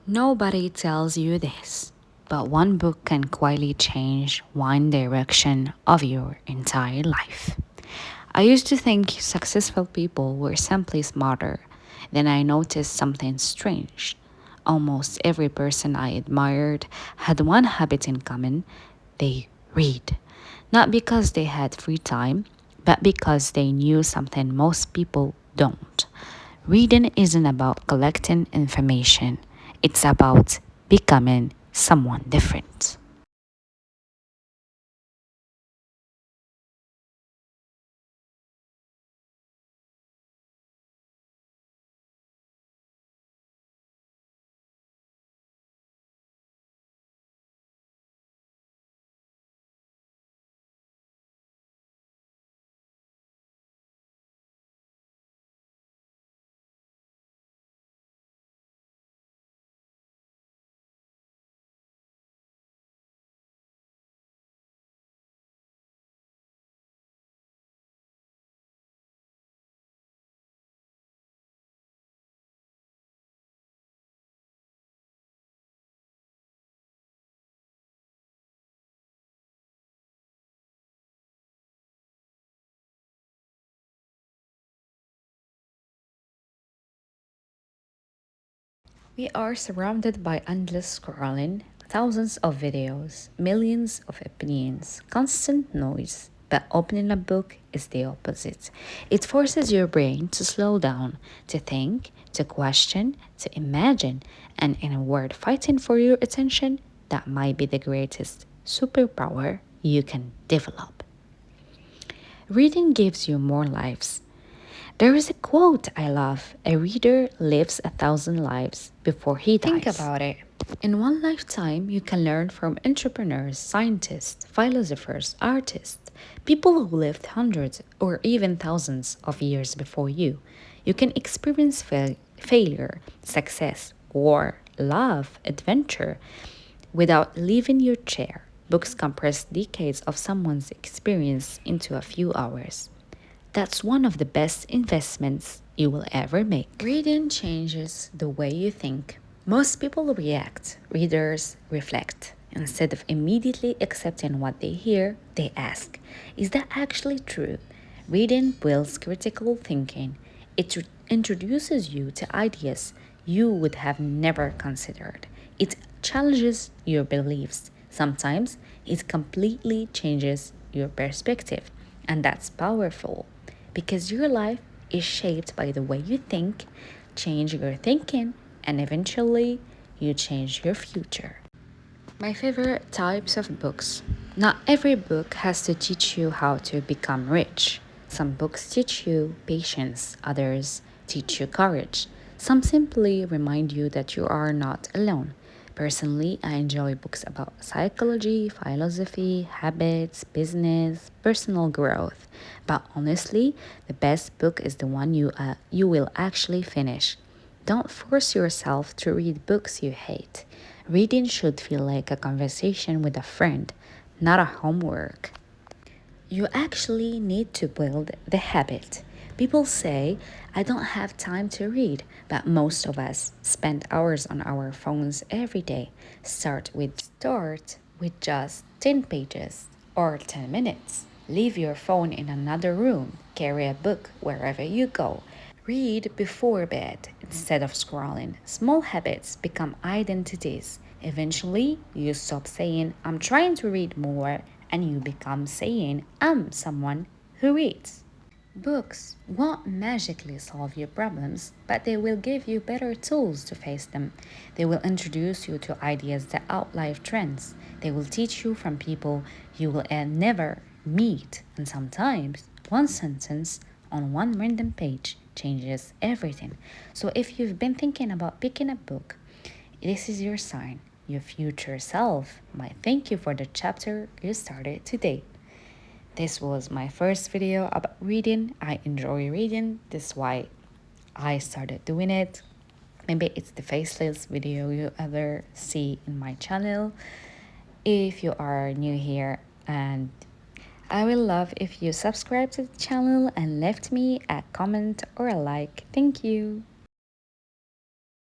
Nobody tells you this, but one book can quietly change one direction of your entire life. I used to think successful people were simply smarter. Then I noticed something strange. Almost every person I admired had one habit in common: they read. Not because they had free time, but because they knew something most people don't. Reading isn't about collecting information, it's about becoming someone different. We are surrounded by endless scrolling, thousands of videos, millions of opinions, constant noise. But opening a book is the opposite. It forces your brain to slow down, to think, to question, to imagine, and in a word, fighting for your attention, that might be the greatest superpower you can develop. Reading gives you more lives. There is a quote I love: a reader lives 1,000 lives before he dies. Think about it. In one lifetime, you can learn from entrepreneurs, scientists, philosophers, artists, people who lived hundreds or even thousands of years before you. You can experience failure, success, war, love, adventure without leaving your chair. Books compress decades of someone's experience into a few hours. That's one of the best investments you will ever make. Reading changes the way you think. Most people react, readers reflect. Instead of immediately accepting what they hear, they ask, is that actually true? Reading builds critical thinking. It introduces you to ideas you would have never considered. It challenges your beliefs. Sometimes it completely changes your perspective, and that's powerful because your life is shaped by the way you think. Change your thinking, and eventually, you change your future. My favorite types of books. Not every book has to teach you how to become rich. Some books teach you patience, others teach you courage. Some simply remind you that you are not alone. Personally, I enjoy books about psychology, philosophy, habits, business, personal growth. But honestly, the best book is the one you will actually finish. Don't force yourself to read books you hate. Reading should feel like a conversation with a friend, not a homework. You actually need to build the habit. People say, I don't have time to read, but most of us spend hours on our phones every day. Start with just 10 pages or 10 minutes. Leave your phone in another room. Carry a book wherever you go. Read before bed instead of scrolling. Small habits become identities. Eventually, you stop saying, I'm trying to read more, and you become saying, I'm someone who reads. Books won't magically solve your problems, but they will give you better tools to face them. They will introduce you to ideas that outlive trends. They will teach you from people you will never meet. And sometimes, one sentence on one random page changes everything. So if you've been thinking about picking a book, this is your sign. Your future self might thank you for the chapter you started today. This was my first video about reading. I enjoy reading. This is why I started doing it. Maybe it's the faceless video you ever see in my channel. If you are new here, and I will love if you subscribe to the channel and left me a comment or a like. Thank you.